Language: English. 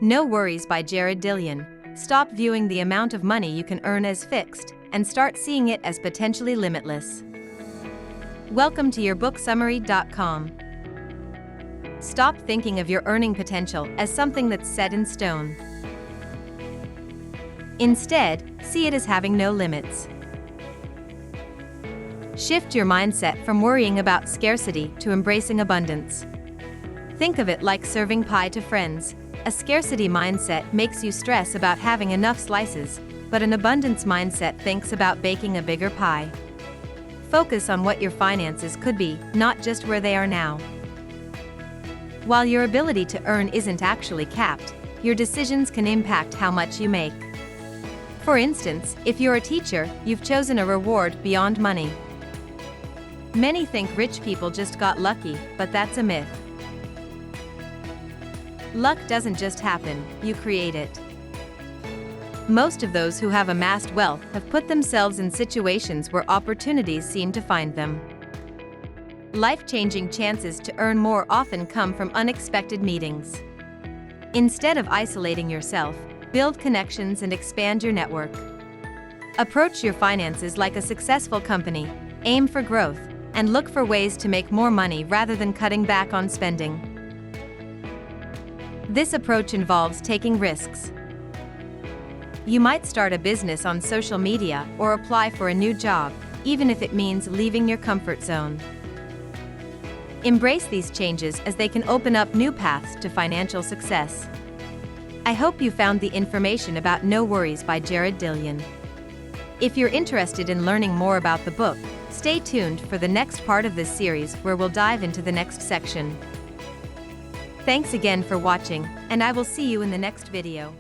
No Worries by Jared Dillian. Stop viewing the amount of money you can earn as fixed and start seeing it as potentially limitless. Welcome to yourbooksummary.com. Stop thinking of your earning potential as something that's set in stone. Instead, see it as having no limits. Shift your mindset from worrying about scarcity to embracing abundance. Think of it like serving pie to friends. A scarcity mindset makes you stress about having enough slices, but an abundance mindset thinks about baking a bigger pie. Focus on what your finances could be, not just where they are now. While your ability to earn isn't actually capped, your decisions can impact how much you make. For instance, if you're a teacher, you've chosen a reward beyond money. Many think rich people just got lucky, but that's a myth. Luck doesn't just happen, you create it. Most of those who have amassed wealth have put themselves in situations where opportunities seem to find them. Life-changing chances to earn more often come from unexpected meetings. Instead of isolating yourself, build connections and expand your network. Approach your finances like a successful company, aim for growth, and look for ways to make more money rather than cutting back on spending. This approach involves taking risks. You might start a business on social media or apply for a new job, even if it means leaving your comfort zone. Embrace these changes as they can open up new paths to financial success. I hope you found the information about No Worries by Jared Dillian. If you're interested in learning more about the book, stay tuned for the next part of this series where we'll dive into the next section. Thanks again for watching, and I will see you in the next video.